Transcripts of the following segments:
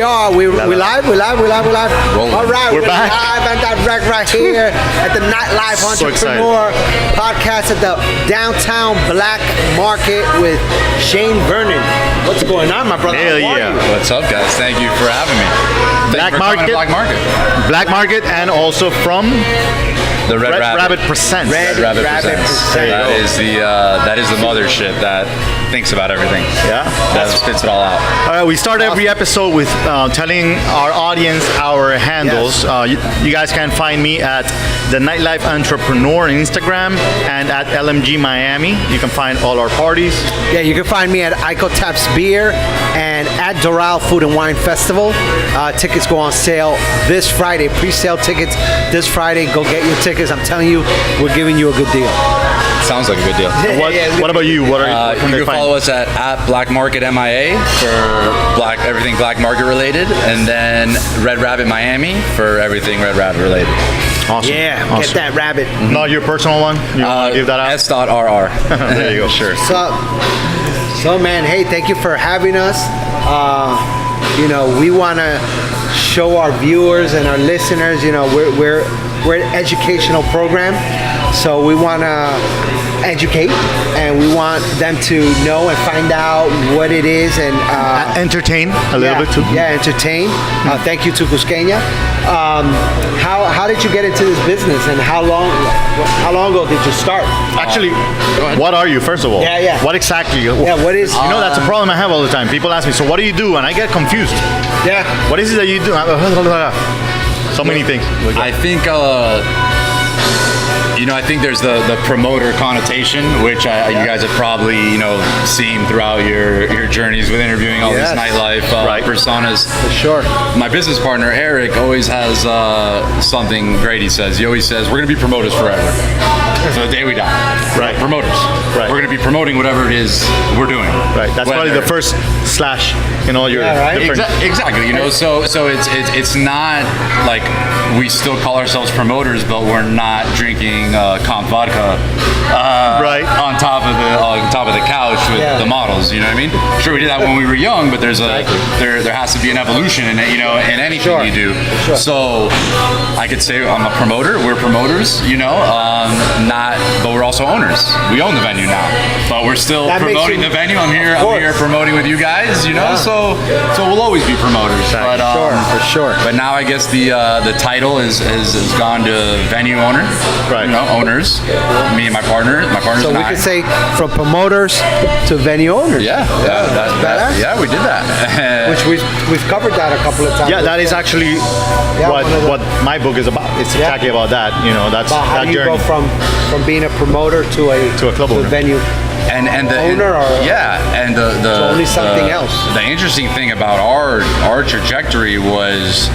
we are. We live. Rolling. All right, We're back. live and direct right here at the Nightlife Entrepreneur Podcast at the downtown Black Market with Shane Vernon. What's going on, my brother? Hell yeah. What's up, guys? Thank you for having me. Black Market. Black Market, and also from the Red Rabbit Presents. Red Rabbit Rabbit Presents. Presents. That is the mothership that thinks about everything. Yeah. That spits it all out. All right, we start every episode with telling our audience our handles. Yes. You guys can find me at the Nightlife Entrepreneur on Instagram and at LMG Miami. You can find all our parties. Yeah, you can find me at Ico Taps Beer and at Doral Food and Wine Festival. Tickets go on sale this Friday. Pre-sale tickets this Friday. Go get your tickets. I'm telling you, we're giving you a good deal. Sounds like a good deal. What about you? What are You can follow us at Black Market MIA for everything Black Market related, and then Red Rabbit Miami for everything Red Rabbit related. Awesome. Yeah, Awesome. get that rabbit. Not your personal one? You want to give that out? S.RR. There you go. Sure. So man, hey, thank you for having us. We want to show our viewers and our listeners, we're an educational program, so we want to educate, and we want them to know and find out what it is, and entertain a little bit too. Yeah, entertain. Thank you to Cusqueña. How did you get into this business, and how long ago did you start? Actually, what are you, first of all? Yeah. What exactly? Yeah, what is? That's a problem I have all the time. People ask me, so what do you do? And I get confused. Yeah. What is it that you do? So many things. I think I think there's the promoter connotation, which you guys have probably seen throughout your journeys with interviewing all these nightlife personas. For sure. My business partner Eric always has something great. He always says we're going to be promoters forever. So the day we die, right? Promoters. Right. We're going to be promoting whatever it is we're doing. Right. That's probably the first slash in all your different. Exactly. So it's not like we still call ourselves promoters, but we're not drinking comp vodka on top of the couch with the models. You know what I mean? Sure, we did that when we were young, but there has to be an evolution in it. In anything you do. Sure. So I could say I'm a promoter. We're promoters. But we're also owners. We own the venue now, but we're still promoting the venue. I'm here promoting with you guys. So we'll always be promoters. But for sure. But now I guess the title has gone to venue owner. Right. Owners. Me and my partner. My partner's So we could say from promoters to venue owners. Yeah. We did that. Which we've covered that a couple of times. Yeah, that is actually what my book is about. It's exactly about that. That's about how that do you journey. go from being a promoter to a club owner. venue and the owner, and the only something else. The interesting thing about our trajectory was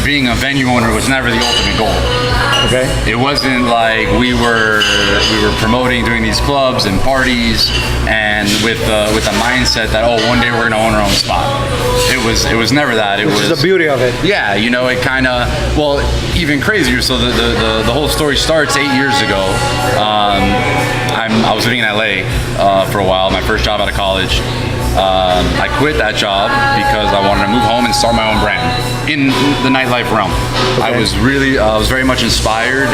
being a venue owner was never the ultimate goal. Okay. It wasn't like we were promoting, doing these clubs and parties, and with the mindset that one day we're gonna own our own spot. It was never that. Which is the beauty of it. Yeah, it kind of even crazier. So the whole story starts 8 years ago. I was living in LA for a while. My first job out of college. I quit that job because I wanted to move home and start my own brand in the nightlife realm. Okay. I was very much inspired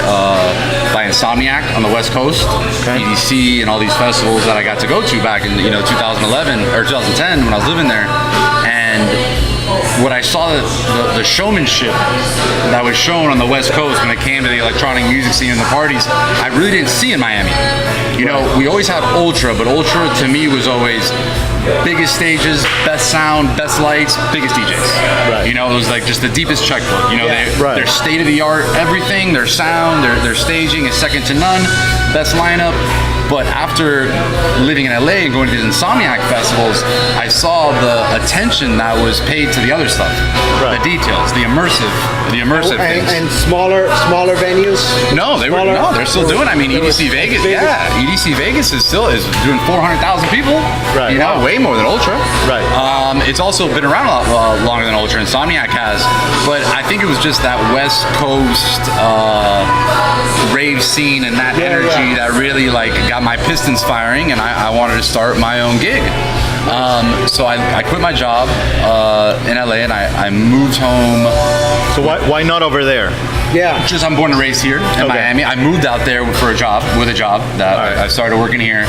by Insomniac on the West Coast, EDC, and all these festivals that I got to go to back in 2011 or 2010 when I was living there. And what I saw, the showmanship that was shown on the West Coast when it came to the electronic music scene and the parties, I really didn't see in Miami. We always had Ultra, but Ultra to me was always biggest stages, best sound, best lights, biggest DJs. Right. It was like just the deepest checkbook. Their state of the art, everything, their sound, their staging is second to none, best lineup. But after living in LA and going to these Insomniac festivals, I saw the attention that was paid to the other stuff, the details, the immersive things. And smaller venues. They're still doing. I mean, EDC Vegas. Yeah, EDC Vegas is doing 400,000 people. Right. Way more than Ultra. Right. It's also been around a lot longer than Ultra. Insomniac has, but I think it was just that West Coast rave scene and that energy that really got my pistons firing, and I wanted to start my own gig. So I quit my job in LA and I moved home. So why not over there? Yeah. Just I'm born and raised here in Miami. I moved out there with a job that I started working here.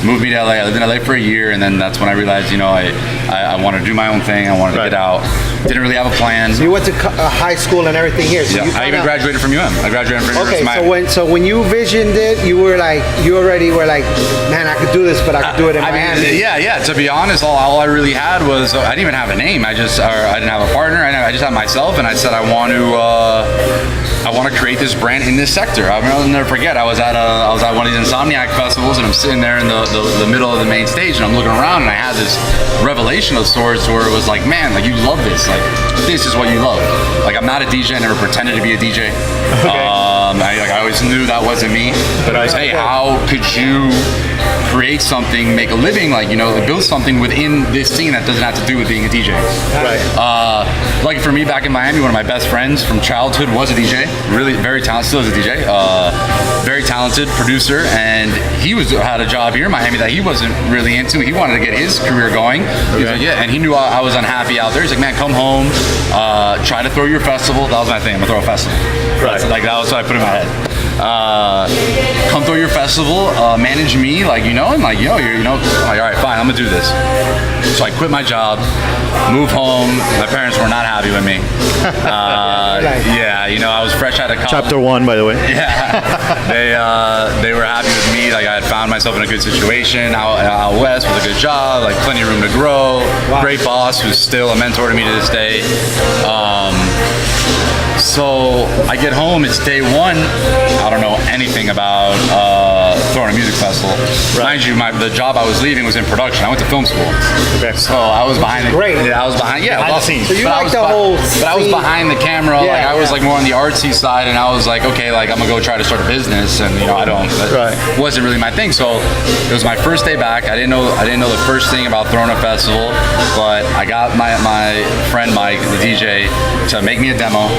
Moved me to LA. I lived in LA for a year, and then that's when I realized, I want to do my own thing. I wanted to get out. Didn't really have a plan. So you went to high school and everything here. So I even graduated from UM. I graduated from University of Miami. So when you visioned it, you already were like, man, I could do this, but I could do it in Miami. Yeah. To be honest, all I really had was I didn't even have a name. I didn't have a partner. I just had myself, and I said I want to create this brand in this sector. I'll never forget. I was at one of these Insomniac festivals, and I'm sitting there in the middle of the main stage, and I'm looking around, and I had this revelation of sorts where it was like, man, like you love this. Like this is what you love. Like I'm not a DJ. I never pretended to be a DJ. I always knew that wasn't me. But I was, hey, how could you create something, make a living, build something within this scene that doesn't have to do with being a DJ. Right. Lucky for me, back in Miami, one of my best friends from childhood was a DJ. Really, very talented, still is a DJ. Very talented producer, and he had a job here in Miami that he wasn't really into. He wanted to get his career going. He was like, yeah, and he knew I was unhappy out there. He's like, man, come home, try to throw your festival. That was my thing. I'm gonna throw a festival. Right. That was what I put in my head. Come throw your festival, manage me, you're all right, fine, I'm gonna do this. So I quit my job, moved home. My parents were not happy with me. I was fresh out of college. Chapter 1, by the way. Yeah, they were happy with me. I had found myself in a good situation out west with a good job, plenty of room to grow. Wow. Great boss who's still a mentor to me to this day. So I get home, it's day one. I don't know anything about throwing a music festival. Right. Mind you, the job I was leaving was in production. I went to film school. Okay. So I was behind the I was behind the scenes. So you like the whole scene. But I was behind the camera. I was more on the artsy side, and I was like, okay, I'm gonna go try to start a business, and that wasn't really my thing. So it was my first day back. I didn't know the first thing about throwing a festival, but I got my friend Mike, the DJ, to make me a demo,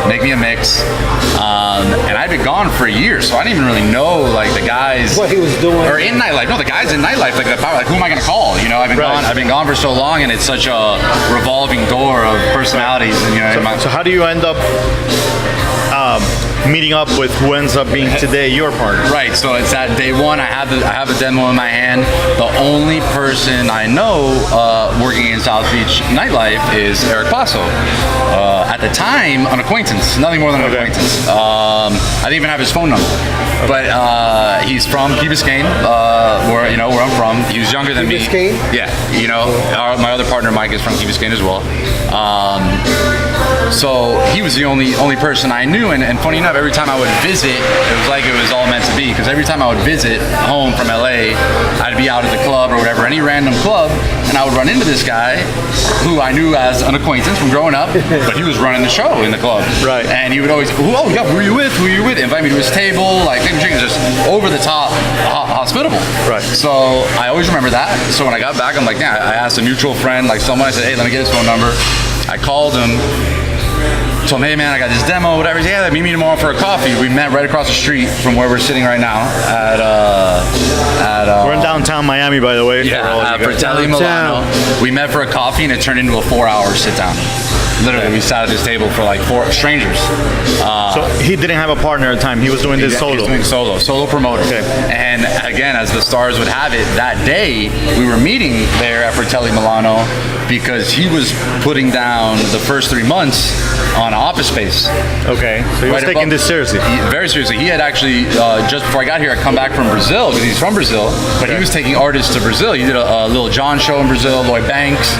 make me a mix, and I'd been gone for a year, so I didn't even really know the guys what he was doing, or in Nightlife. No, the guys in Nightlife, who am I gonna call? I've been gone for so long, and it's such a revolving door of personalities. And so how do you end up meeting up with who ends up being today your partner? Right. So it's at day one. I have a demo in my hand. The only person I know working in South Beach Nightlife is Eric Paso. At the time, an acquaintance, nothing more than an acquaintance. I didn't even have his phone number, but he's from Key Biscayne, where I'm from. He was younger than me. Biscayne? Yeah. My other partner Mike is from Key Biscayne as well. So he was the only person I knew, and funny enough, every time I would visit, it was like it was all meant to be, because every time I would visit home from LA, I'd be out at the club or whatever, any random club, and I would run into this guy who I knew as an acquaintance from growing up, but he was running the show in the club. Right. And he would always, who are you with? Invite me to his table, just over the top, hospitable. Right. So I always remember that. So when I got back, I'm like, yeah, I asked a mutual friend, someone, I said, hey, let me get his phone number. I called him. Told him, hey man, I got this demo, whatever. He's like, yeah, meet me tomorrow for a coffee. We met right across the street from where we're sitting right now we're in downtown Miami, by the way. Yeah, Fratelli Milano. We met for a coffee, and it turned into a 4-hour sit down. Literally, we sat at this table for 4 strangers. So he didn't have a partner at the time. He was doing this solo. He was doing solo promoter. Okay. And again, as the stars would have it, that day we were meeting there at Fratelli Milano because he was putting down the first 3 months on Office Space. Okay. So he was taking this seriously. Very seriously. He had actually just before I got here, I come back from Brazil because he's from Brazil, but he was taking artists to Brazil. He did a Lil Jon show in Brazil, Lloyd Banks,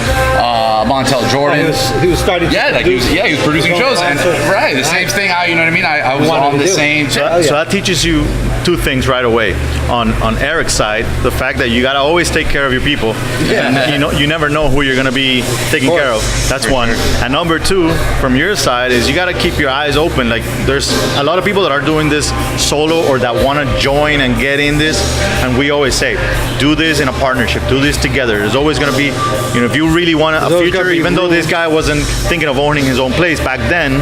Montel Jordan. He was starting. He was producing shows, and the same thing. I was on the same. So that teaches you 2 things right away. On Eric's side, the fact that you gotta always take care of your people. Yeah. And you never know who you're gonna be taking care of. That's one. And number 2, from your side, is you gotta keep your eyes open. There's a lot of people that are doing this solo or that want to join and get in this, and we always say, do this in a partnership. Do this together. There's always gonna be, if you really want a future, even though this guy wasn't thinking of owning his own place back then,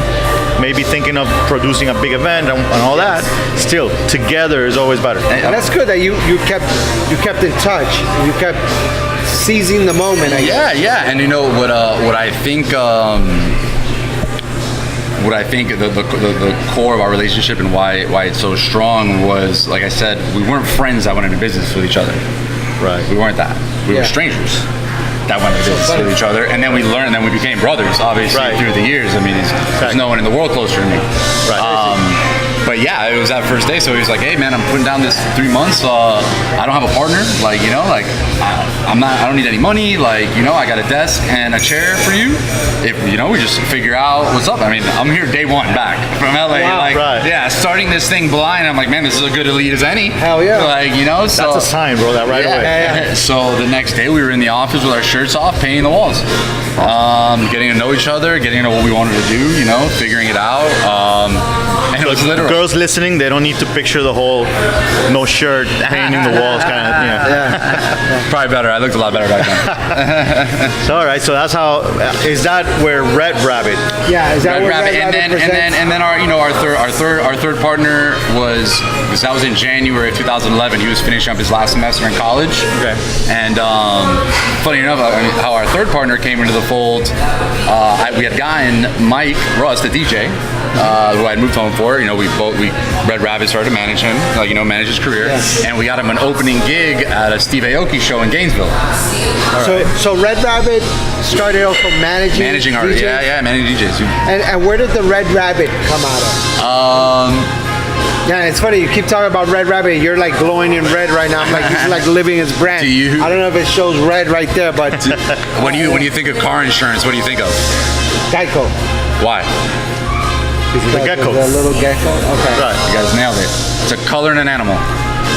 maybe thinking of producing a big event and all that, still together is always better. And that's good that you kept in touch. You kept seizing the moment. I guess. Yeah. And you know what I think the core of our relationship and why it's so strong was, like I said, we weren't friends that went into business with each other. Right. We weren't that. We were strangers that went into business with each other, and then we learned, and then we became brothers, obviously, through the years. I mean, there's no one in the world closer to me. Right. But yeah, it was that first day, so he was like, "Hey man, I'm putting down this 3 months. I don't have a partner. Like, you know, like I don't need any money. Like, you know, I got a desk and a chair for you. If you know, we just figure out what's up. I mean, I'm here day one back from LA. Wow, yeah, starting this thing blind. I'm like, man, this is a good elite as any. Hell yeah. Like, you know, so That's a sign, bro. That right away. Yeah. So the next day we were in the office with our shirts off, painting the walls, getting to know each other, getting to know what we wanted to do. You know, figuring it out. And it was literal. Girls listening, they don't need to picture the whole no shirt, painting the walls kind of. Yeah. Probably better. I looked a lot better back then. So all right, so that's how. Is that where Red Rabbit? Yeah, is that Red what Rabbit, Red Rabbit presents? and then our third partner was, because that was in January of 2011. He was finishing up his last semester in college. Okay. And funny enough, I mean, how our third partner came into the fold, we had a guy in Mike Russ, the DJ, who I had moved home for. You know, Red Rabbit started to manage him, like, you know, manage his career, and we got him an opening gig at a Steve Aoki show in Gainesville. So Red Rabbit started also managing our DJs? managing DJs. And where did the Red Rabbit come out of? Yeah, it's funny. You keep talking about Red Rabbit. You're like glowing in red right now. I'm like, he's like living his brand. I don't know if it shows red right there, but when you think of car insurance, what do you think of? Geico. Why? The gecko. The little gecko. Okay. Right. You guys nailed it. It's a color and an animal.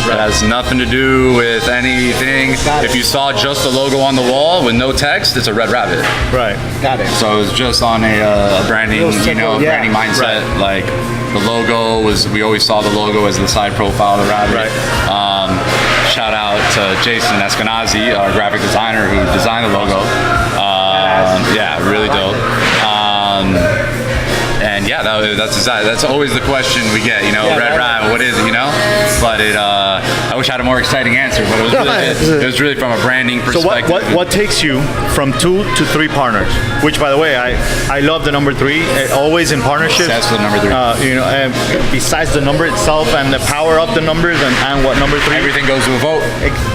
It has nothing to do with anything. If you saw just the logo on the wall with no text, it's a Red Rabbit. Right. Got it. So it was just on a branding, branding mindset. Right. Like the logo was, we always saw the logo as the side profile of the rabbit. Right. Shout out to Jason Eskenazi, our graphic designer, who designed the logo. Yeah, really dope. And yeah, that's always the question we get, you know, Red Rabbit, what is it, you know? But I wish I had a more exciting answer, but it was really from a branding perspective. So what takes you from 2 to 3 partners? Which, by the way, I love the number 3. Always in partnerships. That's the number 3. You know, and besides the number itself and the power of the numbers and what number 3. Everything goes to a vote.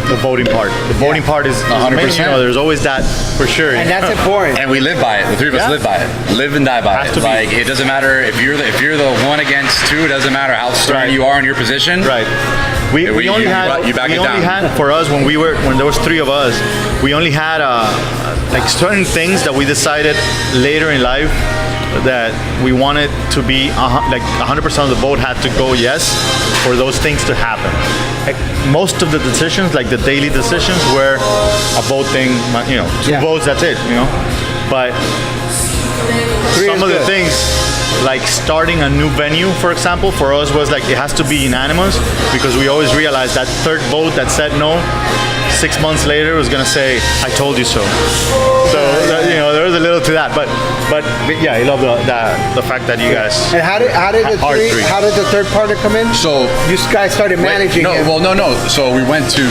The voting part. The voting part is 100%. You know, there's always that for sure. And that's important. And we live by it. The 3 of us live by it. Live and die by it. Like, it doesn't matter if you're the 1 against 2. It doesn't matter how strong you are in your position. Right. We only had for us when there was 3 of us, we only had like certain things that we decided later in life that we wanted to be like 100% of the vote had to go yes for those things to happen. Like most of the decisions, like the daily decisions, were a vote thing. You know, 2 votes. That's it. You know, but some of the things, like starting a new venue, for example, for us was like it has to be unanimous, because we always realized that third vote that said no 6 months later was gonna say I told you so. So you know, there was a little to that, but yeah, I love the fact that you guys. And how did the third partner come in? So you guys started managing. No. So we went to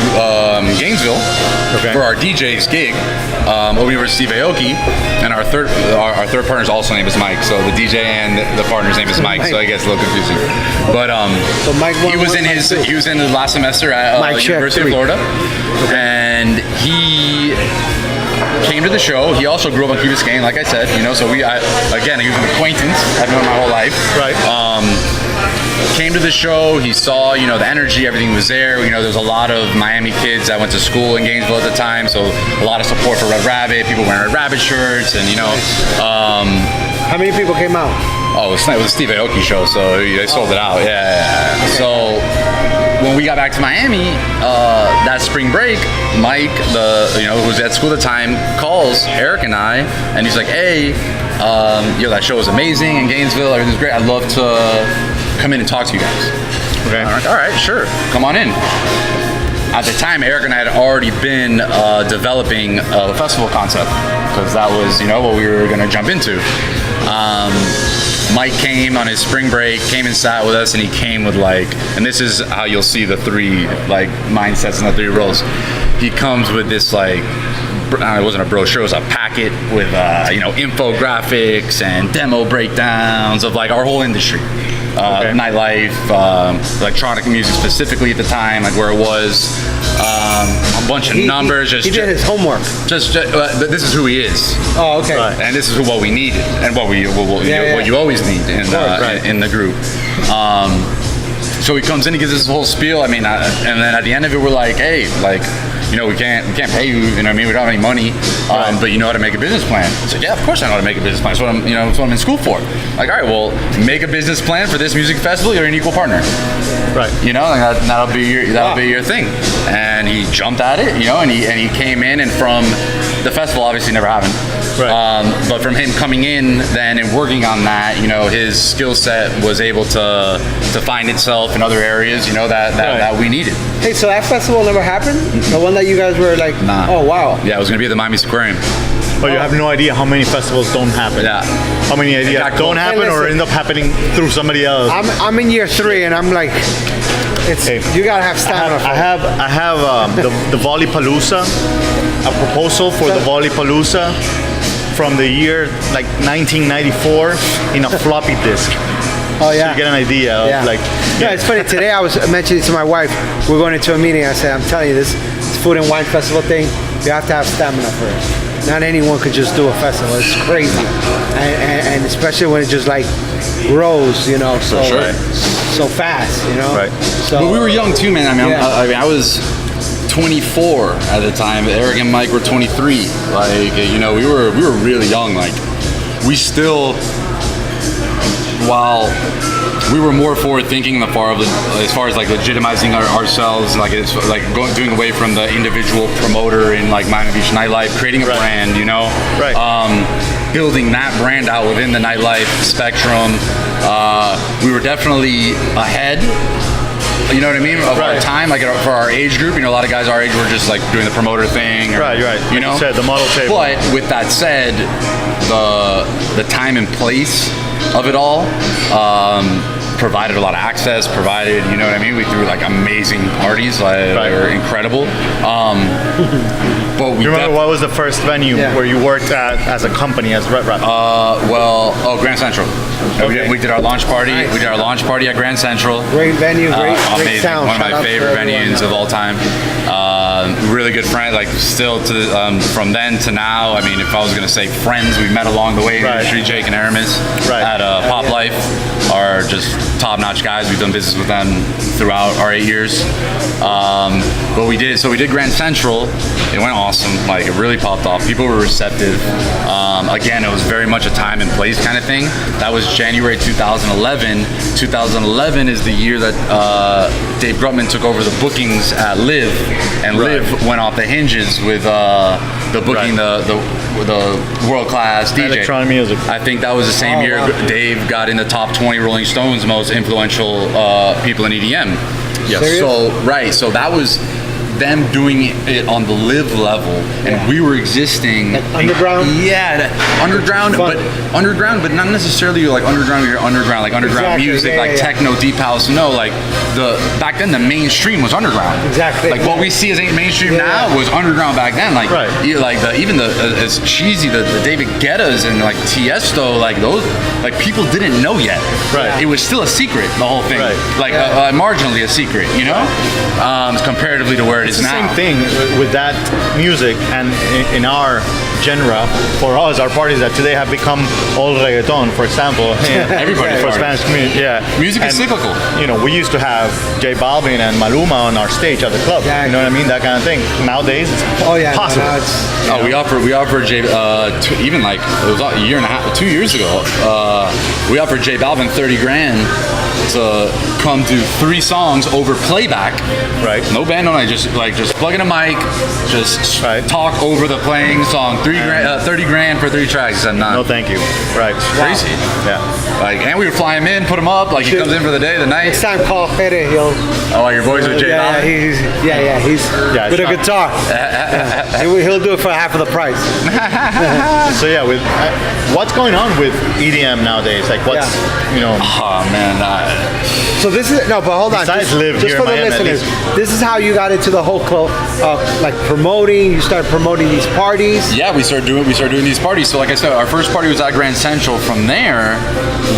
Gainesville for our DJ's gig. We were Steve Aoki, and our third partner's also name is Mike. So the DJ and the partner's name is Mike. So it gets a little confusing. But so Mike he was in the last semester at University of Florida, and he came to the show. He also grew up on Key Biscayne, like I said, you know. So he was an acquaintance. I've known him my whole life. Right. Came to the show. He saw, you know, the energy. Everything was there. You know, there was a lot of Miami kids that went to school in Gainesville at the time. So a lot of support for Red Rabbit. People wearing Red Rabbit shirts, and you know. How many people came out? Oh, it was a Steve Aoki show, so they sold it out. Yeah. So when we got back to Miami, that spring break, Mike, who was at school at the time, calls Eric and I, and he's like, "Hey, that show was amazing in Gainesville. Everything's great. I'd love to come in and talk to you guys." Okay. I'm like, all right, sure, come on in. At the time, Eric and I had already been developing a festival concept, because that was, you know, what we were going to jump into. Mike came on his spring break, came and sat with us, and he came with and this is how you'll see the 3 mindsets and the 3 roles. He comes with this it wasn't a brochure, it was a packet with infographics and demo breakdowns of like our whole industry. Nightlife, electronic music specifically at the time, like where it was, a bunch of numbers. He did his homework. But this is who he is. Oh, okay. Right. And this is what we needed, and what you always need in the group. So he comes in, he gives us this whole spiel. I mean, and then at the end of it, we're like, hey, like, we can't pay you. You know what I mean? We don't have any money, but you know how to make a business plan. I said, yeah, of course I know how to make a business plan. That's what that's what I'm in school for. Like, all right, well, make a business plan for this music festival. You're an equal partner. Right. Like that'll be your thing. And he jumped at it. And he came in, and from the festival obviously never happened. Right. But from him coming in then and working on that, his skill set was able to find itself in other areas, that we needed. Hey, so that festival never happened? The one that you guys were like, oh wow. Yeah, it was gonna be at the Miami Aquarium. But you have no idea how many festivals don't happen. Yeah. How many ideas don't happen or end up happening through somebody else. I'm in year 3 and I'm like, you gotta have stamina. I have the Volleypalooza, a proposal for the Volleypalooza from the year like 1994 in a floppy disk. Oh yeah. So you get an idea of like. Yeah, it's funny. Today I was mentioning to my wife, we're going into a meeting. I said, I'm telling you, this food and wine festival thing, you have to have stamina first. Not anyone could just do a festival. It's crazy, and especially when it just like grows, so fast, Right. So but we were young too, man. I mean, I was 24 at the time. Eric and Mike were 23. Like, we were really young. Like, we still, while we were more forward thinking as far as like legitimizing ourselves, like it's like doing away from the individual promoter in like Miami Beach nightlife, creating a brand, Right. Building that brand out within the nightlife spectrum. We were definitely ahead. You know what I mean? Of our time, like for our age group, a lot of guys our age were just like doing the promoter thing. Right. You know? Said the model table. But with that said, the time and place of it all provided a lot of access, you know what I mean? We threw like amazing parties, they were incredible. But you remember what was the first venue where you worked at as a company, as Red Rat? Grand Central. Okay. We did our launch party. Nice. We did our launch party at Grand Central. Great venue, great sound. One of my favorite venues of all time. Really good friend, like still to from then to now. I mean, if I was gonna say friends, we met along the way in the industry. Jake and Aramis at Pop Life are just top-notch guys. We've done business with them throughout our 8 years. But we did Grand Central. It went awesome. Like, it really popped off. People were receptive. Again, it was very much a time and place kind of thing. That was January 2011. 2011 is the year that Dave Grutman took over the bookings at Live, and Live went off the hinges with the booking the world-class DJ. Electronic music. I think that was the same year Dave got in the top 20 Rolling Stones most influential people in EDM. Yes. So that was them doing it on the Live level, and we were existing underground. Underground, but not necessarily like underground music, like techno, deep house. No, like back then the mainstream was underground. Exactly. Like what we see as mainstream now was underground back then. Like as cheesy the David Guettas and like Tiesto, like those, like people didn't know yet. Right. It was still a secret, the whole thing. Right. Like marginally a secret, comparatively to where it is now. Same thing with that music, and in our genre, for us, our parties that today have become all reggaeton, for example. Everybody for Spanish community, Music is cyclical. We used to have J Balvin and Maluma on our stage at the club. Yeah. You know what I mean? That kind of thing. Nowadays, it's possible. We offered J even like it was a year and a half, 2 years ago. We offered J Balvin $30,000 to come do 3 songs over playback. Right. No band, no night. Just plug in a mic, just talk over the playing song. $30,000 for 3 tracks. He said, nah. No, thank you. Right. Crazy. Yeah. Like, and we would fly him in, put him up. Like, he comes in for the day, the night. Next time, call Fede. Your boys with J Balvin? He's with a guitar. He'll do it for half of the price. So with what's going on with EDM nowadays? Like, what's Oh man. So this is but hold on. Besides Live just here for in the Miami, listeners, this is how you got into the whole like promoting? You started promoting these parties? Yeah, we started doing these parties. So like I said, our first party was at Grand Central. From there,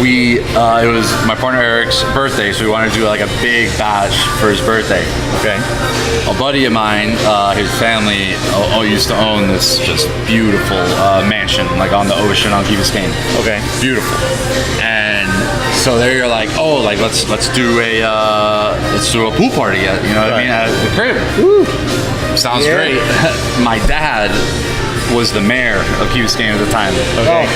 it was my partner Eric's birthday, so we wanted to do like a big bash for his birthday. Okay. A buddy of mine, his family used to own this just beautiful mansion, like on the ocean on Key Biscayne. Okay. Beautiful. And so there you're like, oh, like let's do a pool party at, you know what I mean, at the crib. Woo. Sounds great. My dad was the mayor of Key Biscayne at the time. Okay.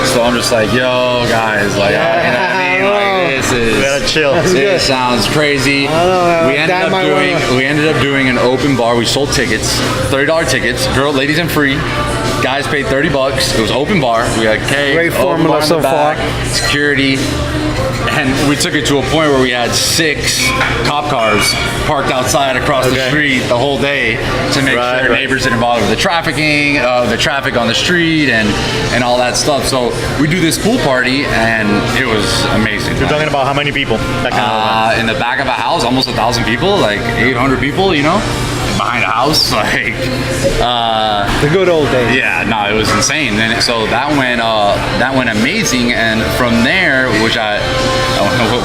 So I'm just like, yo, guys, like, you know what I mean? Like, We gotta chill. this sounds crazy. We ended up doing an open bar. We sold tickets, $30 tickets, ladies and free. Guys paid $30. It was open bar. We had cake, Great formula so far. Security. And we took it to a point where we had 6 cop cars parked outside across the street the whole day to make sure neighbors didn't bother with the trafficking, the traffic on the street, and all that stuff. So we do this pool party, and it was amazing. You're talking about how many people? That kind of in the back of a house, almost 1,000 people, like 800 people, you know, behind a house, like the good old days. Yeah, no, it was insane. And so that went amazing. And from there, which I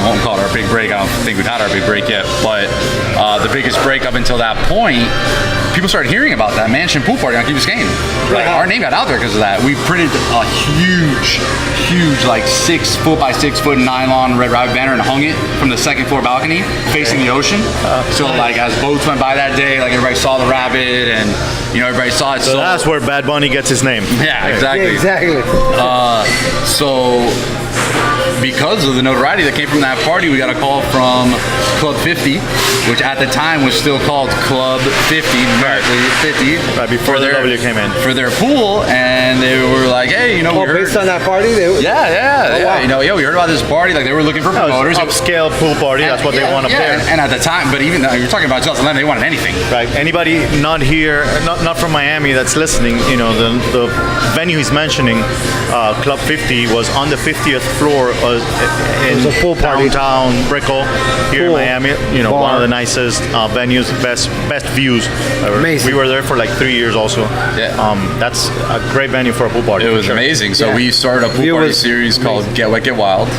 won't call it our big break. I don't think we've had our big break yet. But the biggest break up until that point, people started hearing about that mansion pool party on Key Biscayne. Like our name got out there because of that. We printed a huge, like 6 foot by 6 foot nylon Red Rabbit banner and hung it from the second floor balcony facing the ocean. So like as boats went by that day, like everybody saw the rabbit and you know everybody saw it. So that's where Bad Bunny gets his name. Yeah, exactly. Yeah, exactly. So because of the notoriety that came from that party, we got a call from Club 50, which at the time was still called Club 50, numerically 50. Right before the W came in. For their pool, and they were like, hey, you know, we heard... based on that party? Yeah. You know, we heard about this party, like they were looking for promoters. Upscale pool party, that's what they want up there. And at the time, but even though you're talking about 2011, they wanted anything. Right. Anybody not here, not from Miami that's listening, you know, the venue he's mentioning, Club 50, was on the 50th floor in a pool party. downtown Brickell here in Miami. You know, one of the nicest venues, best views ever. Amazing. We were there for like 3 years also. Yeah. That's a great venue for a pool party. It was amazing. So we started a pool party series called Get Wet, Get Wild.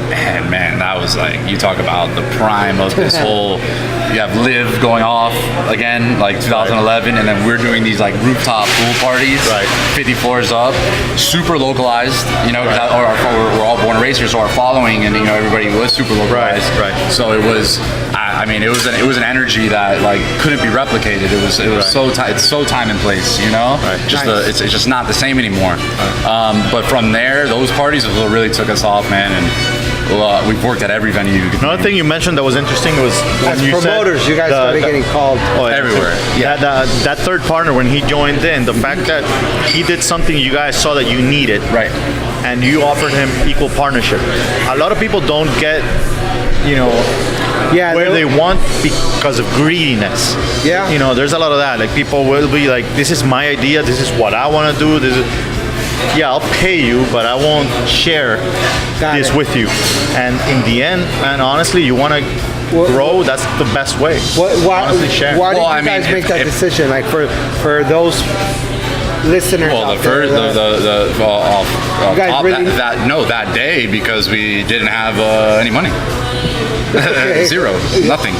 And man, that was like, you talk about the prime of this whole, you have Live going off again, like 2011, and then we're doing these like rooftop pool parties, 50 floors up, super localized, you know, we're all born and raised here, so our following and, you know, everybody was super localized. So it was, I mean, it was an energy that like couldn't be replicated. It was it's so time and place, you know. It's just not the same anymore. But from there, those parties is what really took us off, man. And we've worked at every venue. Another thing you mentioned that was interesting was as promoters, you guys started getting called everywhere. Yeah, that third partner when he joined in, the fact that he did something you guys saw that you needed, and you offered him equal partnership. A lot of people don't get, you know, where they want because of greediness. Yeah. You know, there's a lot of that. Like people will be like, this is my idea, this is what I want to do, this is... Yeah, I'll pay you, but I won't share this with you. And in the end, man, honestly, you want to grow, that's the best way. Honestly, share. Why did you guys make that decision? Like for those listeners well, out there, that day, because we didn't have any money. Zero, nothing.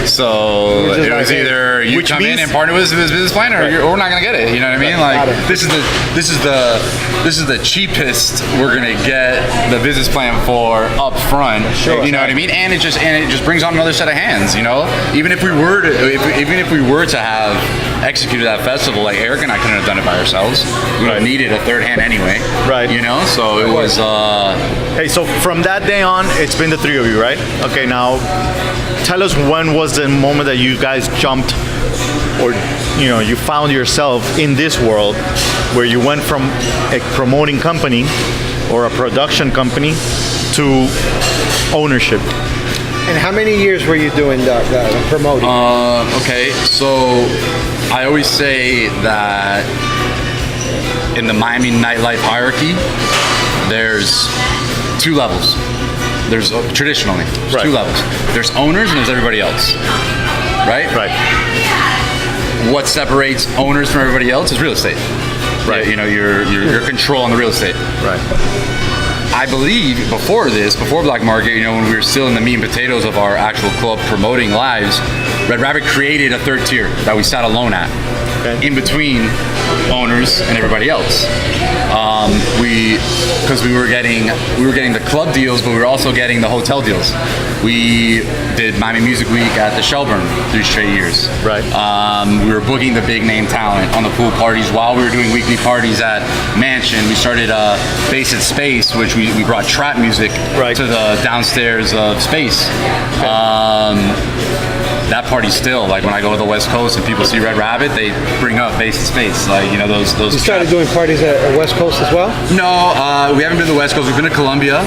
So it was either you come in and partner with this business plan, or we're not gonna get it. You know what I mean? Like this is the cheapest we're gonna get the business plan for up front. You know what I mean? And it just brings on another set of hands. You know, even if we were to have executed that festival, like Eric and I couldn't have done it by ourselves. We would have needed a third hand anyway. You know, so it was. Hey, so from that day on, it's been the three of you, right? Okay, now tell us when was the moment that you guys jumped, or you know, you found yourself in this world where you went from a promoting company or a production company to ownership. And how many years were you doing the promoting? Okay, so I always say that in the Miami nightlife hierarchy, there's 2 levels. There's traditionally 2 levels. There's owners and there's everybody else. right? Right. What separates owners from everybody else is real estate. Right. You know, your control on the real estate. Right. I believe before Black Market, you know, when we were still in the meat and potatoes of our actual club promoting lives, Red Rabbit created a third tier that we sat alone at, in between owners and everybody else. Because we were getting the club deals, but we were also getting the hotel deals. We did Miami Music Week at the Shelburne 3 straight years. Right. We were booking the big name talent on the pool parties while we were doing weekly parties at Mansion. We started Bass at Space, which we brought trap music to the downstairs of Space. That party still, like when I go to the West Coast and people see Red Rabbit, they bring up Bass at Space, like, you know, those. You started doing parties at West Coast as well? No, we haven't been to the West Coast. We've been to Colombia.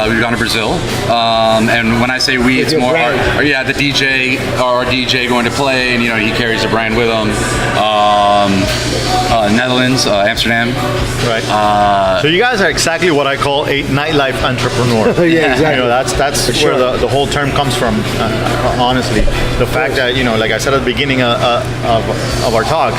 We've gone to Brazil. And when I say we, it's more the DJ, our DJ going to play, and you know, he carries the brand with him. Netherlands, Amsterdam. Right. So you guys are exactly what I call a nightlife entrepreneur. Yeah, exactly. You know, that's where the whole term comes from. Honestly, the fact that, you know, like I said at the beginning of our talk,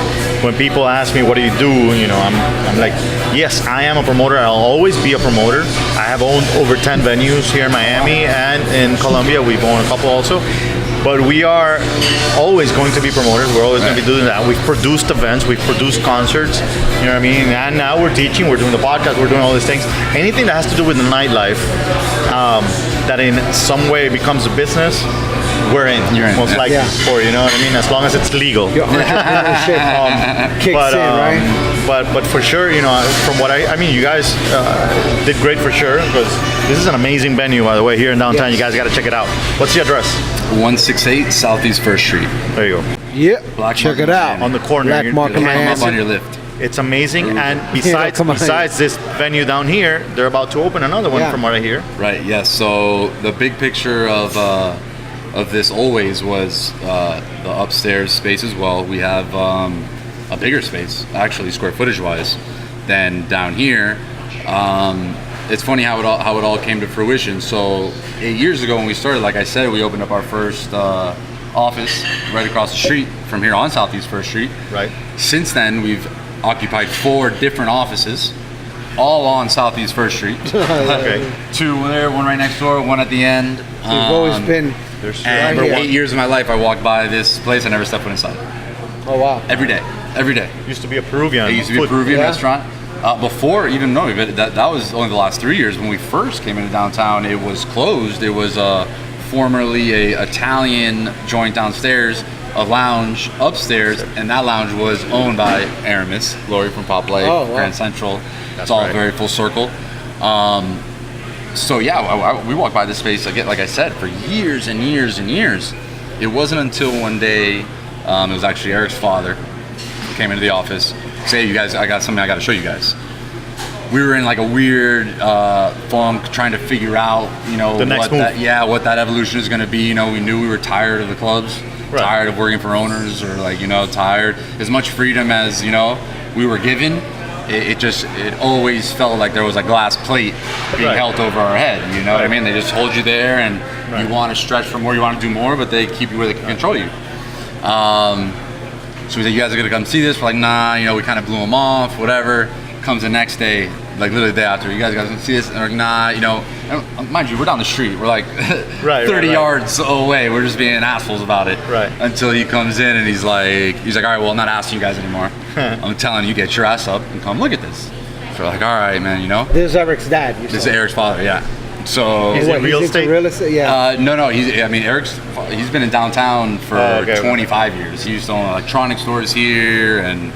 when people ask me what do you do, you know, I'm like, yes, I am a promoter. I'll always be a promoter. I have owned over 10 venues here in Miami and in Colombia. We've owned a couple also. But we are always going to be promoters. We're always going to be doing that. We've produced events. We've produced concerts. You know what I mean? And now we're teaching. We're doing the podcast. We're doing all these things. Anything that has to do with the nightlife that in some way becomes a business, we're in. You're in. Most likely. For, you know what I mean? As long as it's legal. Your entrepreneurship kicks in, right? But for sure, you know, from what I mean, you guys did great for sure, because this is an amazing venue, by the way, here in downtown. You guys got to check it out. What's the address? 168 Southeast 1st Street. There you go. Yep. Check it out. On the corner. Black Market Come up on your lift. It's amazing, and besides this venue down here, they're about to open another one from what I hear. Right. Yes. So the big picture of this always was the upstairs space as well. We have a bigger space, actually, square footage wise, than down here. It's funny how it all came to fruition. So 8 years ago when we started, like I said, we opened up our first office right across the street from here on Southeast 1st Street. Right. Since then, we've occupied 4 different offices, all on Southeast 1st Street. Okay. 2 there, 1 right next door, 1 at the end. We've always been. And right 8 years of my life, I walked by this place, I never stepped foot inside. Oh wow. Every day. Used to be a Peruvian. It used to be a Peruvian restaurant. Before even knowing it, that was only the last 3 years. When we first came into downtown, it was closed. It was formerly a Italian joint downstairs, a lounge upstairs, and that lounge was owned by Aramis, Lori from Pop Life, Grand Central. It's all very full circle. So yeah, we walked by this space, like I said, for years and years and years. It wasn't until one day, it was actually Eric's father, came into the office, say, "You guys, I got something I got to show you guys." We were in like a weird funk, trying to figure out, you know, what that evolution is going to be. You know, we knew we were tired of the clubs, tired of working for owners, or like, you know, tired. As much freedom as, you know, we were given, it always felt like there was a glass plate being held over our head. You know what I mean? They just hold you there, and you want to stretch for more, you want to do more, but they keep you where they can control you. So we said, "You guys are gonna come see this?" We're like, "Nah," you know, we kind of blew them off, whatever. Comes the next day, like literally the day after, "You guys gonna see this?" And we're like, "Nah," you know, mind you, we're down the street. We're like 30 yards away. We're just being assholes about it. Right. Until he comes in and he's like, "All right, well, I'm not asking you guys anymore. I'm telling you, get your ass up and come look at this." So we're like, "All right, man, you know." This is Eric's dad. This is Eric's father, yeah. So Is it real estate? Yeah. No. He's been in downtown for 25 years. He used to own electronic stores here, and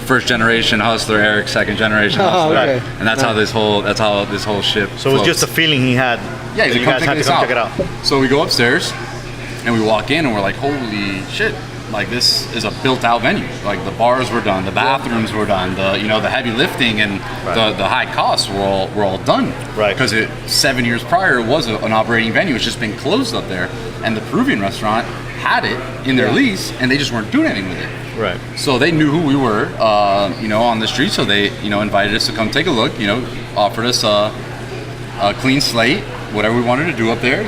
first generation hustler. Eric, second generation hustler. Okay. And that's how this whole ship. So it was just a feeling he had. Yeah, you guys had to come check it out. So we go upstairs, and we walk in, and we're like, "Holy shit!" Like, this is a built-out venue. Like, the bars were done, the bathrooms were done, the heavy lifting and the high costs were all done. Right. Because 7 years prior it was an operating venue. It's just been closed up there, and the Peruvian restaurant had it in their lease, and they just weren't doing anything with it. Right. So they knew who we were, on the street. So they, invited us to come take a look. Offered us a clean slate, whatever we wanted to do up there.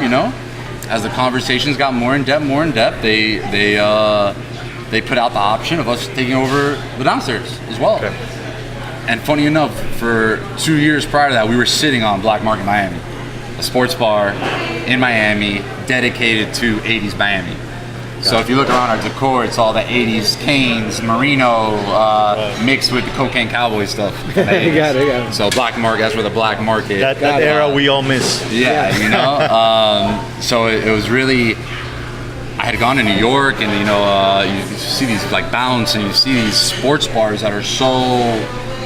as the conversations got more in depth, they put out the option of us taking over the downstairs as well. Okay. And funny enough, for 2 years prior to that, we were sitting on Black Market Miami, a sports bar in Miami dedicated to 80s Miami. So if you look around our decor, it's all the 80s Canes, Merino, mixed with the Cocaine Cowboy stuff. Got it. So Black Market, that's where the Black Market. That era we all miss. Yeah, you know. So it was really. I had gone to New York, and you see these like Bounce, and you see these sports bars that are so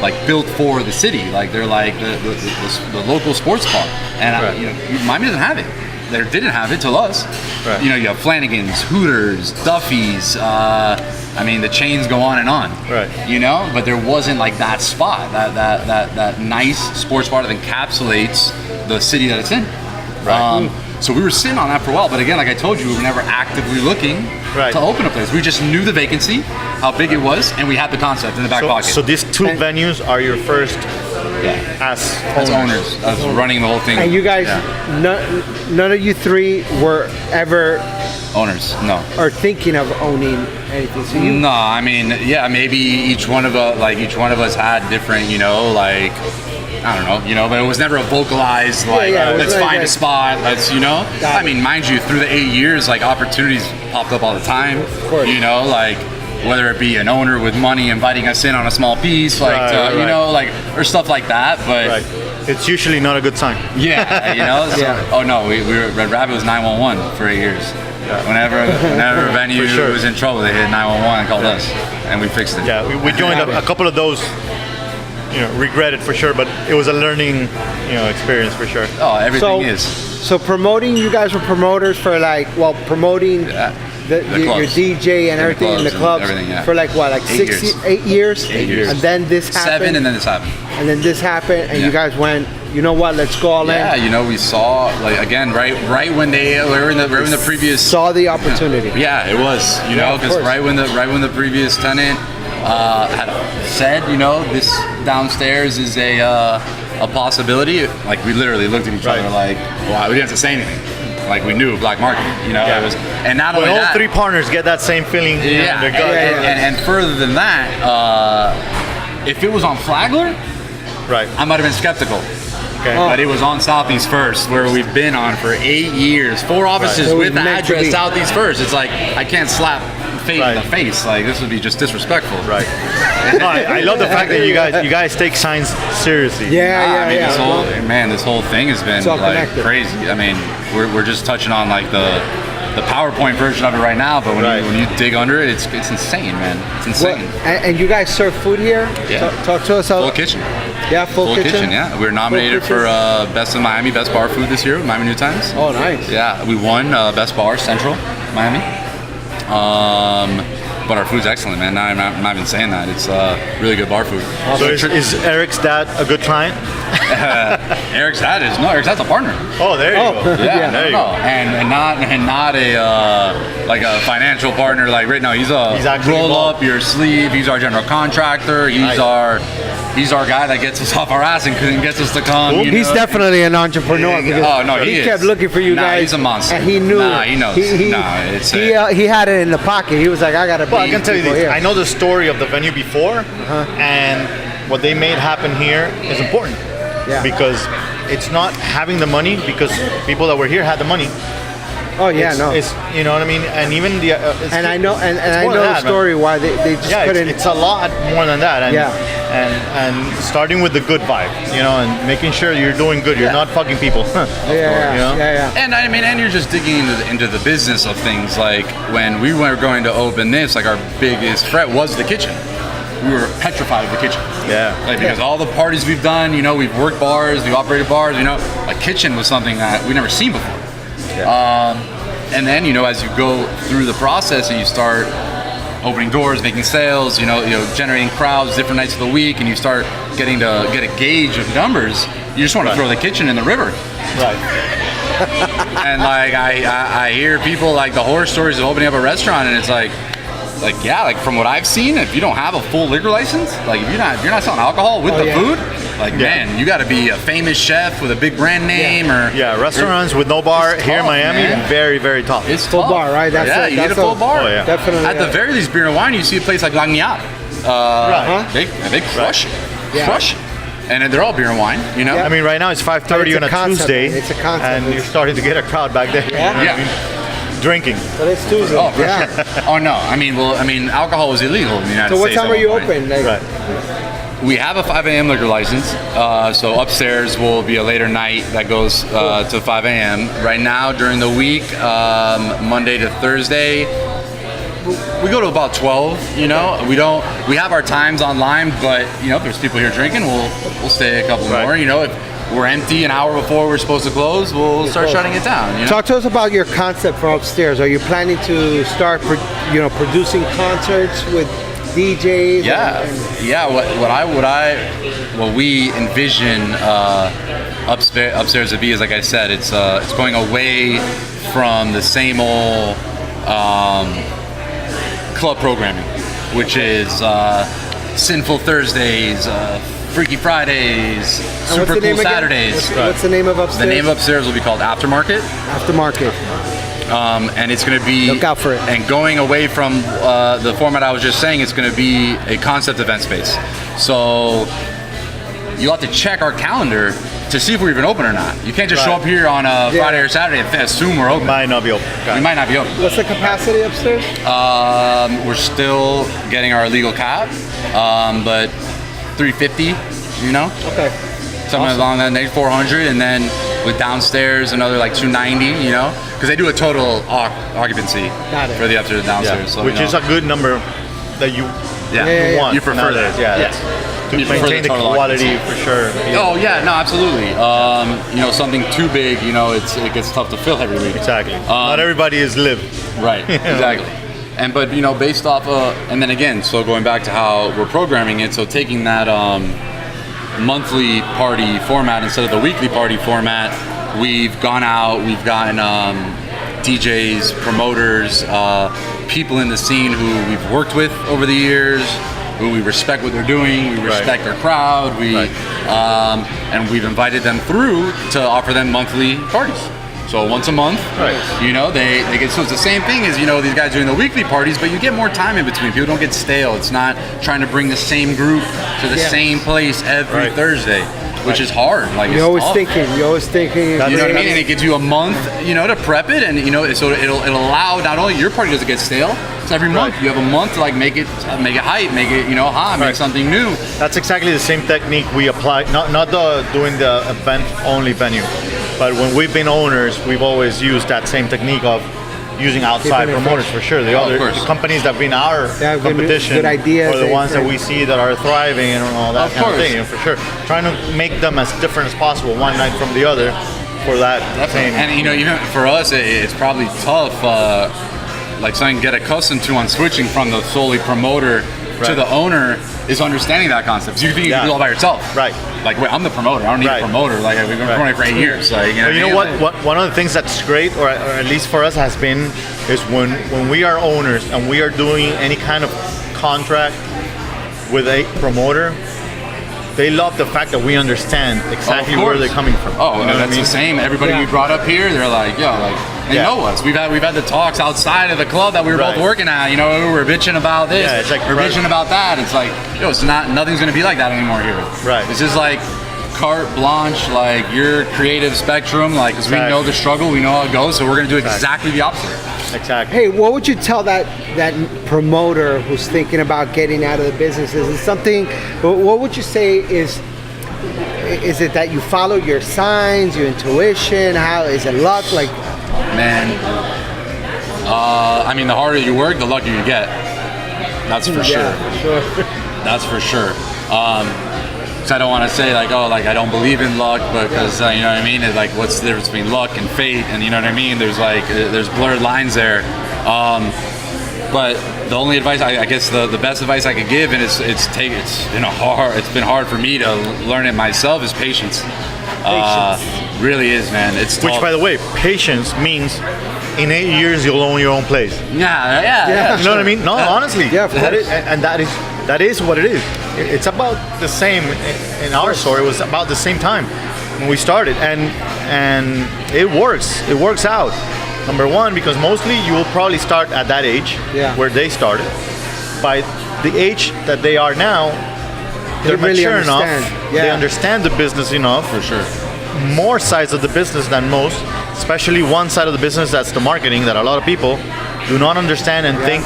like built for the city, like they're like the local sports bar, and Miami doesn't have it. They didn't have it till us. Right. You have Flanagan's, Hooters, Duffy's. The chains go on and on. Right. But there wasn't like that spot, that nice sports bar that encapsulates the city that it's in. Right. So we were sitting on that for a while, but again, like I told you, we were never actively looking to open a place. We just knew the vacancy, how big it was, and we had the concept in the back pocket. So these two venues are your first as owners of running the whole thing. And you guys, none of you three were ever owners, no, or thinking of owning anything. So no, maybe each one of us had different, I don't know, but it was never a vocalized, let's find a spot, let's, mind you, through the 8 years, like, opportunities popped up all the time, whether it be an owner with money inviting us in on a small piece, or stuff like that, but... It's usually not a good sign. Yeah, Oh, no, we were, Red Rabbit was 911 for 8 years. Yeah. Whenever a venue was in trouble, they hit 911 and called us, and we fixed it. Yeah, we joined a couple of those. Regret it for sure, but it was a learning, experience for sure. Oh, everything is. So promoting, you guys were promoters for promoting your DJ and everything in the clubs for like 8 years? 8 years. And then this happened. 7, and then this happened. And then this happened, and you guys went, you know what, let's go all in. Yeah, we saw, again, right when they were in the previous... Saw the opportunity. Yeah, it was, because right when the previous tenant had said, this downstairs is a possibility. Like, we literally looked at each other like, wow, we didn't have to say anything. Like, we knew Black Market, it was, and not only all that, 3 partners get that same feeling. And further than that, if it was on Flagler, I might have been skeptical. Okay. But it was on Southeast First, where we've been on for 8 years, 4 offices with the address Southeast First. It's like, I can't slap fate in the face. Like, this would be just disrespectful. Right. I love the fact that you guys take signs seriously. This whole thing has been like crazy. We're just touching on like the PowerPoint version of it right now, but when you dig under it, it's insane, man. It's insane. And you guys serve food here? Yeah. Talk to us. Full kitchen. Yeah, full kitchen. Yeah, we were nominated for Best of Miami, Best Bar Food this year with Miami New Times. Oh, nice. Yeah, we won Best Bar Central Miami. But our food's excellent, man. I'm not even saying that. It's really good bar food. So is Eric's dad a good client? Eric's dad's a partner. Oh, there you go. Yeah, there you go. And not a like a financial partner. Like right now, he's roll up your sleeve. He's our general contractor. He's our guy that gets us off our ass and gets us to come. He's definitely an entrepreneur. He kept looking for you guys. He's a monster. And he knew. He knows. He had it in the pocket. He was like, I gotta. Well, I can tell you this. Here. I know the story of the venue before, and what they made happen here is important. Yeah. Because it's not having the money, because people that were here had the money. Oh yeah, it's you know what I mean, and even the and I know the story why they just couldn't. It's a lot more than that, and starting with the good vibe, and making sure you're doing good. You're not fucking people. And and you're just digging into the business of things. Like when we were going to open this, like our biggest threat was the kitchen. We were petrified of the kitchen. Because all the parties we've done, we've worked bars, we've operated bars, a kitchen was something that we've never seen before. And then, as you go through the process and you start opening doors, making sales, generating crowds different nights of the week, and you start getting to get a gauge of numbers, you just want to throw the kitchen in the river. Right. And like I hear people like the horror stories of opening up a restaurant, and it's like from what I've seen, if you don't have a full liquor license, like if you're not selling alcohol with the food, Like, man, you got to be a famous chef with a big brand name, or restaurants with no bar here in Miami, very, very tough. It's full tough. bar, right? You need a full bar. Oh, yeah. Definitely. At the very least, beer and wine, you see a place like Lagniappe. They crush it. Crush it. And they're all beer and wine, you know? I mean, right now it's 5:30 on a Tuesday, it's a concept. and you're starting to get a crowd back there. Yeah. You know what I mean? Drinking. But it's Tuesday. Oh, for sure. Oh, no. I mean, alcohol was illegal in the United So what States. time are you open? We have a 5 a.m. liquor license, so upstairs will be a later night that goes to 5 a.m. Right now, during the week, Monday to Thursday, we go to about 12. You know, we have our times online, but you know, if there's people here drinking, we'll stay a couple more. You know, if we're empty an hour before we're supposed to close, we'll start shutting it down. You know? Talk to us about your concept for upstairs. Are you planning to start, producing concerts with DJs? What we envision upstairs to be is, like I said, it's going away from the same old club programming, which is Sinful Thursdays, Freaky Fridays, Super Cool Saturdays. What's the name of upstairs? The name of upstairs will be called Aftermarket. Aftermarket. And it's going to be, look out for it. And going away from the format I was just saying, it's going to be a concept event space. So you'll have to check our calendar to see if we're even open or not. You can't just show up here on a Friday or Saturday and assume we're open. Might not be open. We might not be open. What's the capacity upstairs? We're still getting our legal cap, but 350, you know? Okay. Something along that, maybe 400, and then with downstairs another like 290, you know? Because they do a total occupancy for the upstairs and downstairs. So, which is a good number that you want. You prefer that. To maintain the quality for sure. Oh yeah, no, absolutely. Something too big, it gets tough to fill every week. Exactly. Not everybody is live. Right. Exactly. But based off and then again, so going back to how we're programming it, so taking that monthly party format instead of the weekly party format, we've gone out, we've gotten DJs, promoters, people in the scene who we've worked with over the years, who we respect what they're doing, we respect their crowd, and we've invited them through to offer them monthly parties. So once a month, they get, so it's the same thing as, these guys doing the weekly parties, but you get more time in between. People don't get stale. It's not trying to bring the same group to the same place every Thursday, which is hard. Like, you're always thinking. You know what I mean? And it gives you a month, to prep it, and so it'll allow not only your party doesn't get stale. So every month you have a month to make it hype, make it hot, make something new. That's exactly the same technique we apply. Not doing the event only venue, but when we've been owners, we've always used that same technique of using outside promoters for sure. The companies that have been our competition, good ideas, or the ones that we see that are thriving and all that kind of thing, for sure. Trying to make them as different as possible, one night from the other, for that same. And even for us, it's probably tough. Like something to get accustomed to on switching from the solely promoter to the owner is understanding that concept. So you think you can do it all by yourself. Right. Like, wait, I'm the promoter. I don't need a promoter. Like, we've been promoting for 8 years. Like, what? One of the things that's great, or at least for us has been, is when we are owners and we are doing any kind of contract with a promoter, they love the fact that we understand exactly where they're coming from. Oh, that's the same. Everybody we brought up here, they're like, they know us. We've had the talks outside of the club that we were both working at. We were bitching about this. It's like, we're bitching about that. It's like, it's nothing's gonna be like that anymore here. Right. It's just like carte blanche, like your creative spectrum, like, because we know the struggle, we know how it goes, so we're gonna do exactly the opposite. Exactly. Hey, what would you tell that promoter who's thinking about getting out of the business? Is it something? What would you say is it that you follow your signs, your intuition? How is it luck? Like, man, the harder you work, the luckier you get. That's for sure. That's for sure. So I don't want to say like, I don't believe in luck, because you know what I mean? It's like, what's the difference between luck and fate? And you know what I mean? There's blurred lines there. But the only advice, I guess the best advice I could give, and it's been hard for me to learn it myself, is patience. Really is, man. It's tough. Which, by the way, patience means in 8 years you'll own your own place. Yeah. You know what I mean? No, honestly. Yeah, of course. And that is that is what it is. It's about the same in our story. It was about the same time when we started, and it works. It works out. Number one, because mostly you will probably start at that age where they started. By the age that they are now, they're really mature enough. Yeah. They understand the business enough. For sure. More sides of the business than most, especially one side of the business, that's the marketing, that a lot of people do not understand and think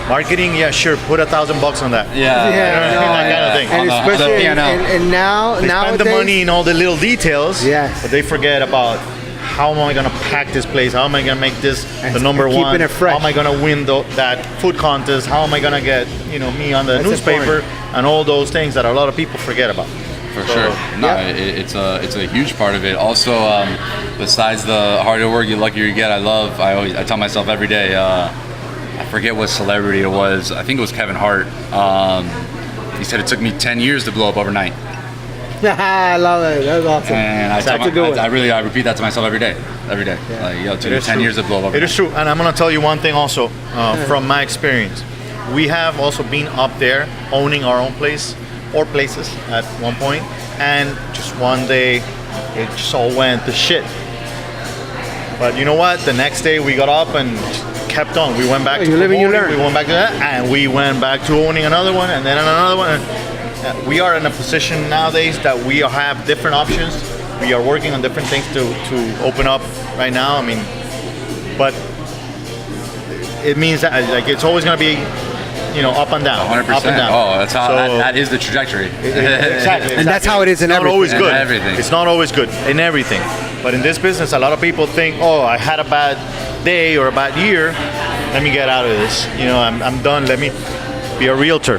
marketing, yeah, sure, put $1,000 on that. That kind of thing. And especially and now They spend the money in all the little details, Yes. but they forget about how am I going to pack this place? How am I going to make this And the number keeping one? it fresh. How am I going to win that food contest? How am I going to get me on the That's newspaper important. and all those things that a lot of people forget about. For sure. No, it's a huge part of it. Also, besides the harder work, the luckier you get. I tell myself every day. I forget what celebrity it was. I think it was Kevin Hart. He said it took me 10 years to blow up overnight. I love it. That's awesome. And I repeat that to myself every day. Yeah. Like, it took me 10 years to blow up overnight. It is true, and I'm gonna tell you one thing also from my experience. We have also been up there owning our own place or places at one point, and just one day it just all went to shit. But you know what? The next day we got up and kept on. We went back to you live and you promoting, learn. we went back to that, and we went back to owning another one, and then another one. And we are in a position nowadays that we have different options. We are working on different things to open up right now. I mean, but it means that like it's always going to be, up and down, 100%. up and down. Oh, that's how So- that is the trajectory. Exactly. And that's how it is in It's not everything. always good. In everything. It's not always good in everything. But in this business, a lot of people think, oh, I had a bad day or a bad year. Let me get out of this. I'm done. Let me be a realtor.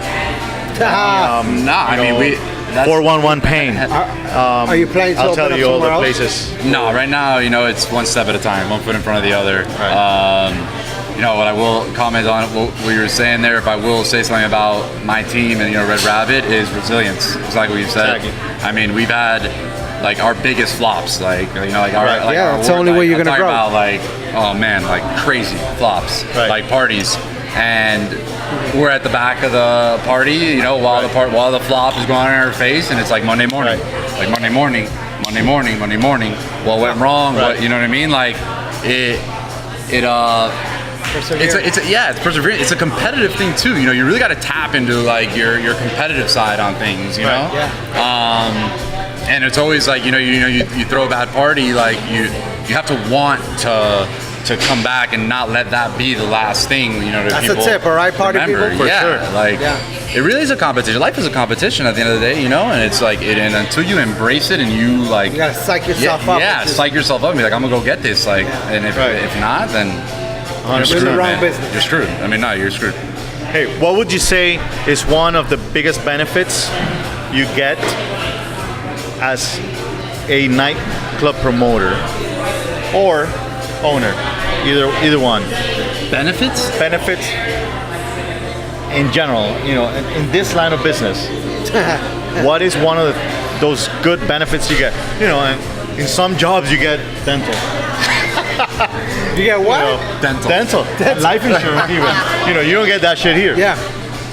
I mean, that's 411 Pain. Are you planning to I'll open tell up you all the somewhere else? places. No, right now, it's one step at a time, one foot in front of the other. Right. What I will comment on, what you were saying there, if I will say something about my team and, Red Rabbit, is resilience. Exactly what you said. Exactly. I mean, we've had, our biggest flops, Right. That's the only way you're gonna grow. About, crazy flops, Right. like parties. And we're at the back of the party, while the flop is going on in our face, and it's like Monday morning. Right. Like Monday morning. What went wrong? Right. What, you know what I mean? Like it's perseverance. It's a competitive thing too. You really got to tap into your competitive side on things. You know. Yeah. And it's always like you throw a bad party, like you have to want to come back and not let that be the last thing. That's people a tip, all right, party remember. people? For It really is a competition. Life is a competition at the end of the day, and it's and until you embrace it and you You gotta psych yourself up. yeah, psych yourself up and be like, I'm gonna go get this. And if not, then you're screwed, in the wrong man. business. You're screwed. I mean, no, you're screwed. Hey, what would you say is one of the biggest benefits you get as a nightclub promoter or owner? Either one. Benefits? Benefits in general, in this line of business. What is one of those good benefits you get? And in some jobs you get dental. You get what? Dental. Life insurance even. You don't get that shit here. Yeah.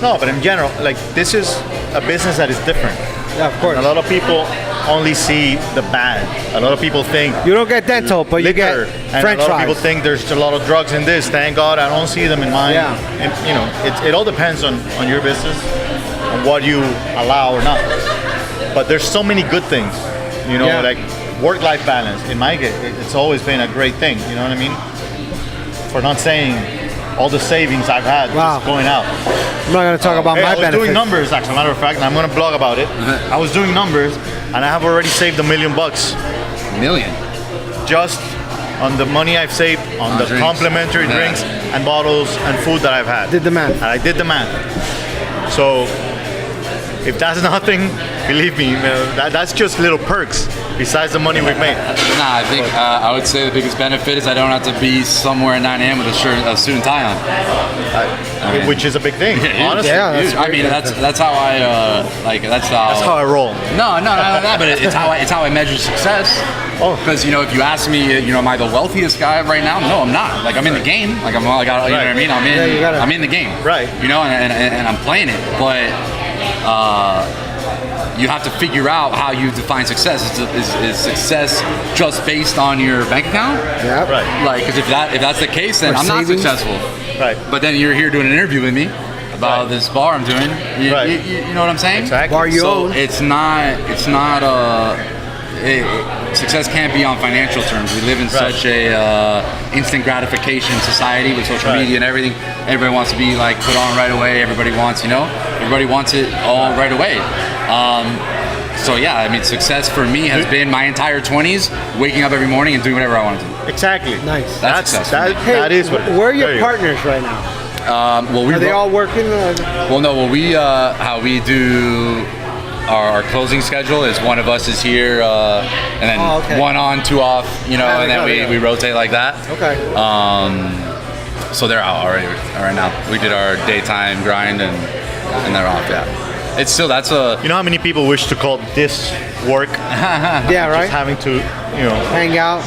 No, but in general, this is a business that is different. Yeah, of course. A lot of people only see the bad. A lot of people think You don't get dental, but you liquor, get and French a lot of fries. people think there's a lot of drugs in this. Thank God I don't see them in mine. Yeah. And it all depends on your business and what you allow or not. But there's so many good things, Yeah. like work-life balance. In my case, it's always been a great thing. You know what I mean? For not saying all the savings I've had just going out. I'm not going to talk about Hey, my I was benefits. doing numbers, actually, matter of fact, and I'm going to blog about it. I was doing numbers, and I have already saved $1 million Million. just on the money I've saved on the drinks. complimentary Yeah. drinks and bottles and food that I've had. Did the math. And I did the math. So if that's nothing, believe me, that's just little perks. besides the money we've made? Nah, I think I would say the biggest benefit is I don't have to be somewhere at 9 a.m. with a suit and tie on. Which is a big thing, honestly. Yeah, that's I mean, that's how I that's how I roll. No, but it's how I measure success. Oh. Because if you ask me, am I the wealthiest guy right now? No, I'm not. Like I'm in the game. Like you know what I mean? I'm in the game. Right. And I'm playing it. But you have to figure out how you define success. Is success just based on your bank account? Yeah. Right. Like, because if that's the case, then Or I'm not savings. successful. Right. But then you're here doing an interview with me about this bar I'm doing. You know what I'm saying? Exactly. Bar you So own. it's not success can't be on financial terms. We live in such a instant gratification society with social media and everything. Everybody wants to be like put on right away. Everybody wants it all right away. So yeah, I mean, success for me has been my entire 20s, waking up every morning and doing whatever I want to do. Exactly. Nice. That's success. That is what it is. Where are There your you go. partners right now? Are they all working? How we do our closing schedule is one of us is here, and then 1 on, 2 off, and then we rotate like that. Okay. So they're out already right now. We did our daytime grind and they're off. Yeah. It's still You know how many people wish to call this work? Yeah, right. Just having to, Hang out.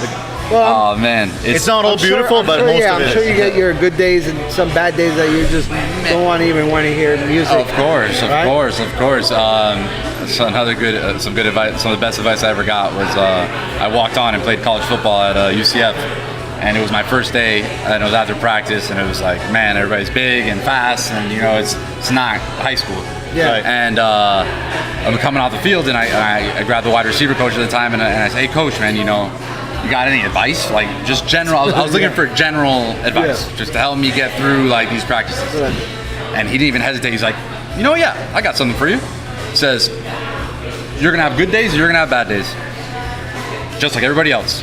Well, Oh man, it's not all beautiful, but most of it I'm is. sure you get your good days and some bad days that you just don't want to hear music. Of course. So another some good advice. Some of the best advice I ever got was I walked on and played college football at UCF, and it was my first day, and it was after practice, and it was like, man, everybody's big and fast, and it's not high school. Yeah. Right. And I'm coming off the field, and I grabbed the wide receiver coach at the time, and I said, hey, coach, man, you got any advice? Like, just general. I was looking for general advice, just to help me get through like these practices. And he didn't even hesitate. He's like, yeah, I got something for you. He says, you're gonna have good days, you're gonna have bad days, just like everybody else.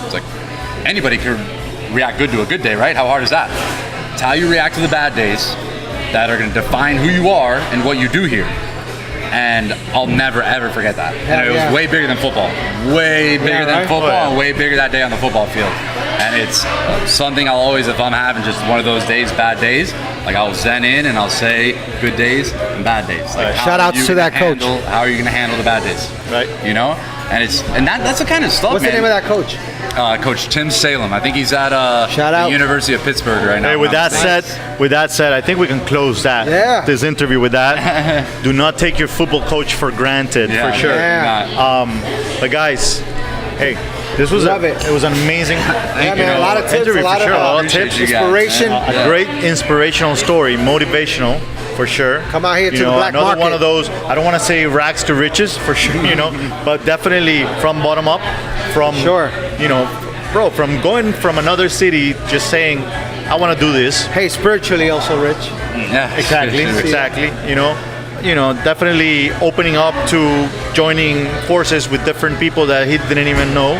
It's like anybody can react good to a good day, right? How hard is that? It's how you react to the bad days that are gonna define who you are and what you do here. And I'll never ever forget that. And it was way bigger than football. Way bigger than football, and way bigger that day on the football field. And it's something I'll always, if I'm having just one of those days, bad days, like I'll zen in and I'll say good days and bad days. Like, shout outs to that coach. How are you gonna handle the bad days? Right. And that's the kind of stuff. What's the name of that coach? Coach Tim Salem. I think he's at Shout out. the University of Pittsburgh right now. Hey, with that said, I think we can close this interview with that. Do not take your football coach for granted, for sure. Yeah. But guys, hey, this was it was an amazing A lot of tips, interview, a lot for of sure. A lot of tips, inspiration. a great inspirational story, motivational. For sure. Come out here to the black another market. one of those, I don't want to say rags to riches, for sure, but definitely from bottom up, from, from going from another city, just saying, I want to do this. Hey, spiritually also rich. Yeah, Exactly. Definitely opening up to joining forces with different people that he didn't even know.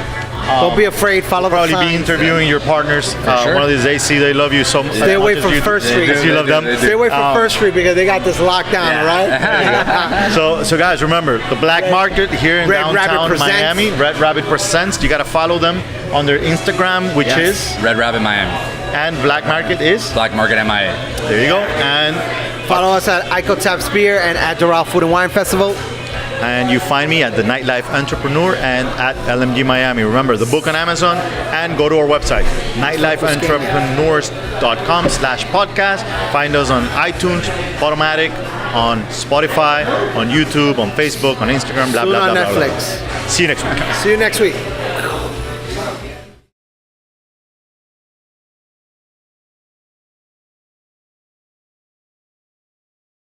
Don't be afraid. Follow the Probably signs. be interviewing your partners. sure. One of these days, they love you so much. Stay away from First Street. You love them. Stay away from First Street because they got this locked down, right? So guys, remember the Black Market here in Red downtown Rabbit Miami. Red Rabbit Presents. You got to follow them on their Instagram, which is Red Rabbit Miami. and Black Market is. Black Market MIA. There you go. And Follow us at Ico Taps Beer and at Doral Food and Wine Festival. And you find me at the Nightlife Entrepreneur and at LMG Miami. Remember, the book on Amazon and go to our website, nightlife-entrepreneurs.com/podcast. Find us on iTunes, Podomatic, on Spotify, on YouTube, on Facebook, on Instagram, blah, Soon blah, on blah, blah, blah. Netflix. See you next week. See you next week.